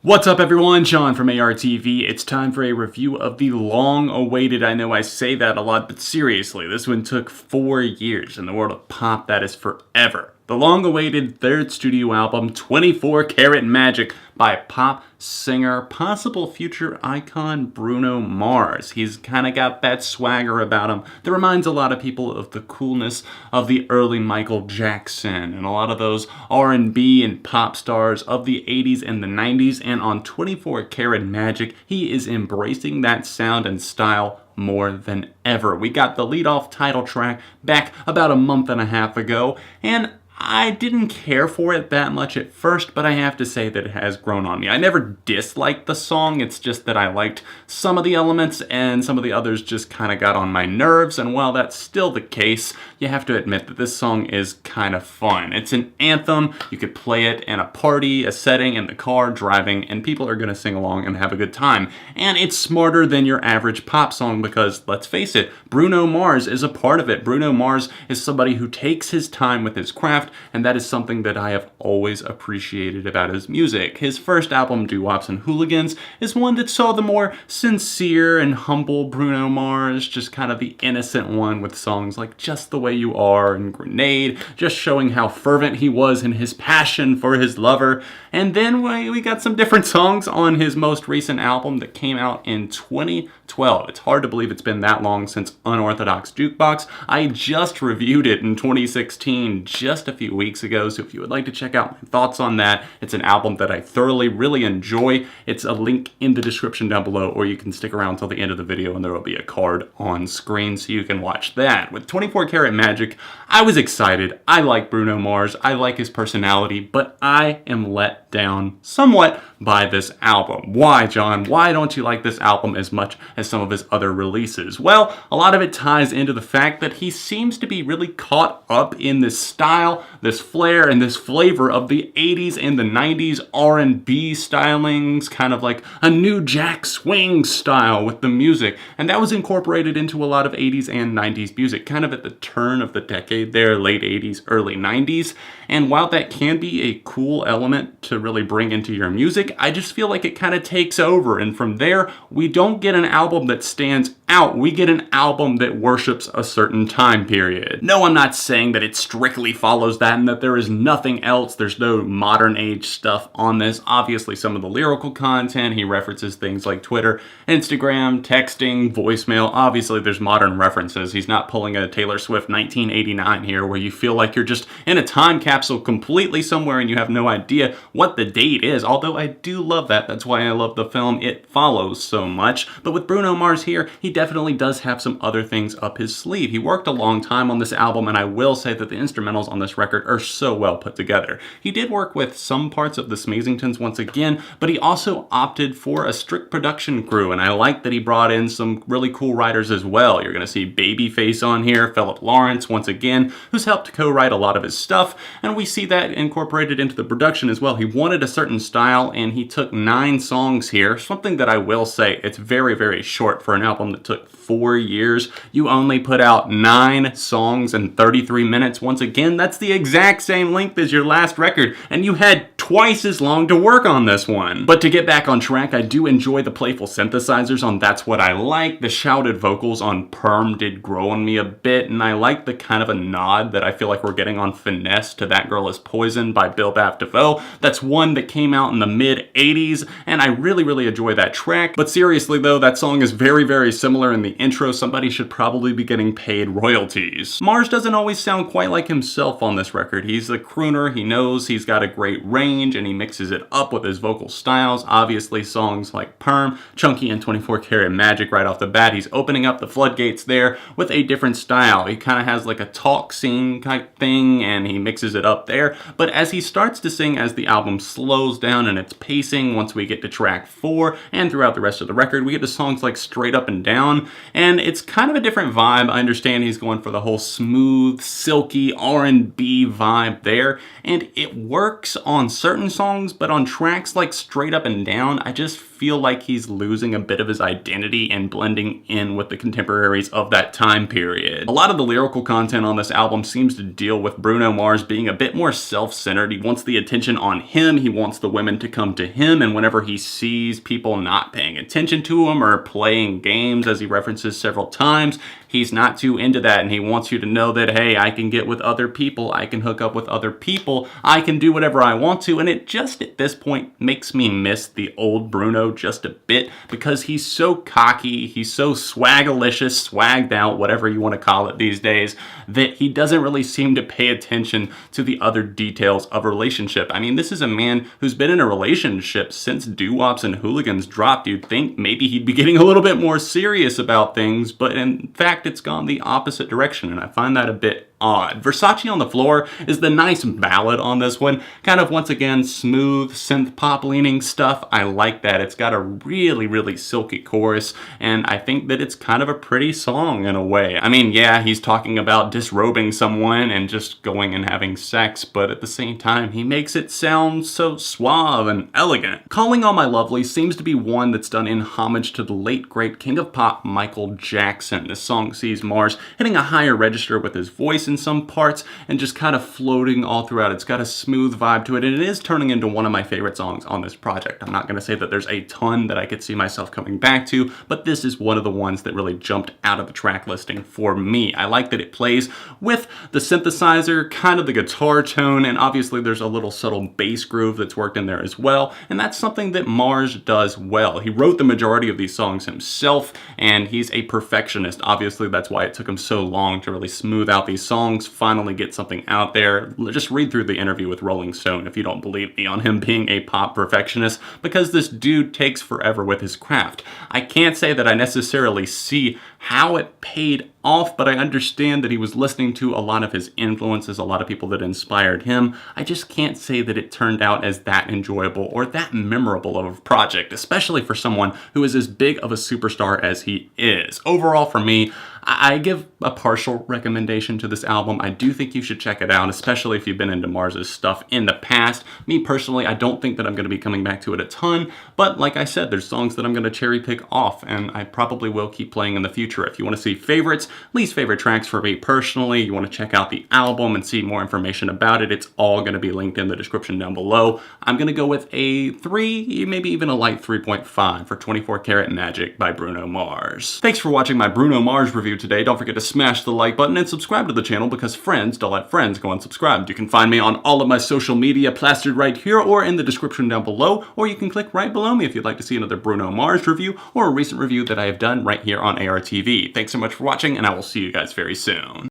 What's up everyone, Sean from ARTV. It's time for a review of the long-awaited, I know I say that a lot, but seriously, this one took 4 years. In the world of pop, that is forever. The long-awaited third studio album, 24 Karat Magic, by pop singer, possible future icon, Bruno Mars. He's kind of got that swagger about him that reminds a lot of people of the coolness of the early Michael Jackson and a lot of those R&B and pop stars of the 80s and the 90s. And on 24 Karat Magic, he is embracing that sound and style more than ever. We got the lead-off title track back about a month and a half ago, and I didn't care for it that much at first, but I have to say that it has grown on me. I never disliked the song, it's just that I liked some of the elements and some of the others just kind of got on my nerves, and while that's still the case, you have to admit that this song is kind of fun. It's an anthem, you could play it in a party, a setting, in the car, driving, and people are going to sing along and have a good time. And it's smarter than your average pop song because, let's face it, Bruno Mars is a part of it. Bruno Mars is somebody who takes his time with his craft, and that is something that I have always appreciated about his music. His first album, Doo-Wops and Hooligans, is one that saw the more sincere and humble Bruno Mars, just kind of the innocent one with songs like Just the Way You Are and Grenade, just showing how fervent he was in his passion for his lover. And then we got some different songs on his most recent album that came out in 2012. It's hard to believe it's been that long since Unorthodox Jukebox. I just reviewed it in 2016, just a few weeks ago, so if you would like to check out my thoughts on that, it's an album that I thoroughly, really enjoy. It's a link in the description down below, or you can stick around till the end of the video and there will be a card on screen so you can watch that. With 24 Karat Magic, I was excited. I like Bruno Mars, I like his personality, but I am let down somewhat by this album. Why, John? Why don't you like this album as much as some of his other releases? Well, a lot of it ties into the fact that he seems to be really caught up in this style, this flair, and this flavor of the 80s and the 90s R&B stylings, kind of like a new Jack Swing style with the music, and that was incorporated into a lot of 80s and 90s music, kind of at the turn of the decade there, late 80s, early 90s, and while that can be a cool element to really bring into your music, I just feel like it kind of takes over, and from there, we don't get an album that stands out, we get an album that worships a certain time period. No, I'm not saying that it strictly follows that and that there is nothing else, there's no modern age stuff on this. Obviously some of the lyrical content, he references things like Twitter, Instagram, texting, voicemail, obviously there's modern references. He's not pulling a Taylor Swift 1989 here where you feel like you're just in a time capsule completely somewhere and you have no idea what the date is, although I do love that. That's why I love the film It Follows so much. But with Bruno Mars here, he definitely does have some other things up his sleeve. He worked a long time on this album, and I will say that the instrumentals on this record are so well put together. He did work with some parts of the Smazingtons once again, but he also opted for a strict production crew, and I like that he brought in some really cool writers as well. You're gonna see Babyface on here, Philip Lawrence once again, who's helped co-write a lot of his stuff, and we see that incorporated into the production as well. He wanted a certain style, and he took 9 songs here, something that I will say, it's very, very short for an album that took 4 years. You only put out 9 songs in 33 minutes. Once again, that's the exact same length as your last record, and you had twice as long to work on this one. But to get back on track, I do enjoy the playful synthesizers on That's What I Like. The shouted vocals on Perm did grow on me a bit, and I like the kind of a nod that I feel like we're getting on Finesse to That Girl Is Poison by Bill Baff DeVoe. That's one that came out in the mid-80s, and I really, really enjoy that track. But seriously though, that song is very, very similar in the intro. Somebody should probably be getting paid royalties. Mars doesn't always sound quite like himself on this record. He's a crooner, he knows he's got a great range, and he mixes it up with his vocal styles. Obviously songs like Perm, Chunky, and 24 Karat Magic right off the bat, he's opening up the floodgates there with a different style. He kind of has like a talk sing type thing, and he mixes it up there. But as he starts to sing, as the album slows down in its pacing, once we get to track 4 and throughout the rest of the record, we get to songs like Straight Up and Down, and it's kind of a different vibe. I understand he's going for the whole smooth, silky R&B vibe there, and it works on certain songs, but on tracks like Straight Up and Down, I just feel like he's losing a bit of his identity and blending in with the contemporaries of that time period. A lot of the lyrical content on this album seems to deal with Bruno Mars being a bit more self-centered. He wants the attention on him, he wants the women to come to him, and whenever he sees people not paying attention to him or playing games, as he references several times, he's not too into that, and he wants you to know that, hey, I can get with other people, I can hook up with other people, I can do whatever I want to, and it just at this point makes me miss the old Bruno just a bit, because he's so cocky, he's so swagalicious, swagged out, whatever you want to call it these days, that he doesn't really seem to pay attention to the other details of a relationship. I mean, this is a man who's been in a relationship since Doo-Wops and Hooligans dropped. You'd think maybe he'd be getting a little bit more serious about things, but in fact, it's gone the opposite direction, and I find that a bit odd. Versace on the Floor is the nice ballad on this one. Kind of, once again, smooth, synth pop leaning stuff. I like that. It's got a really, really silky chorus, and I think that it's kind of a pretty song in a way. I mean, yeah, he's talking about disrobing someone and just going and having sex, but at the same time, he makes it sound so suave and elegant. Calling All My Lovelies seems to be one that's done in homage to the late, great king of pop, Michael Jackson. This song sees Mars hitting a higher register with his voice in some parts and just kind of floating all throughout. It's got a smooth vibe to it, and it is turning into one of my favorite songs on this project. I'm not going to say that there's a ton that I could see myself coming back to, but this is one of the ones that really jumped out of the track listing for me. I like that it plays with the synthesizer, kind of the guitar tone, and obviously there's a little subtle bass groove that's worked in there as well, and that's something that Mars does well. He wrote the majority of these songs himself, and he's a perfectionist. Obviously, that's why it took him so long to really smooth out these songs, finally get something out there. Just read through the interview with Rolling Stone if you don't believe me on him being a pop perfectionist, because this dude takes forever with his craft. I can't say that I necessarily see how it paid off, but I understand that he was listening to a lot of his influences, a lot of people that inspired him. I just can't say that it turned out as that enjoyable or that memorable of a project, especially for someone who is as big of a superstar as he is. Overall, for me, I give a partial recommendation to this album. I do think you should check it out, especially if you've been into Mars's stuff in the past. Me personally, I don't think that I'm going to be coming back to it a ton, but like I said, there's songs that I'm going to cherry pick off, and I probably will keep playing in the future. If you want to see favorites, least favorite tracks for me personally, you want to check out the album and see more information about it, it's all going to be linked in the description down below. I'm going to go with a 3, maybe even a light 3.5 for 24 Karat Magic by Bruno Mars. Thanks for watching my Bruno Mars review today. Don't forget to smash the like button and subscribe to the channel, because friends don't let friends go unsubscribed. You can find me on all of my social media plastered right here or in the description down below, or you can click right below me if you'd like to see another Bruno Mars review or a recent review that I have done right here on ARTV. Thanks so much for watching, and I will see you guys very soon.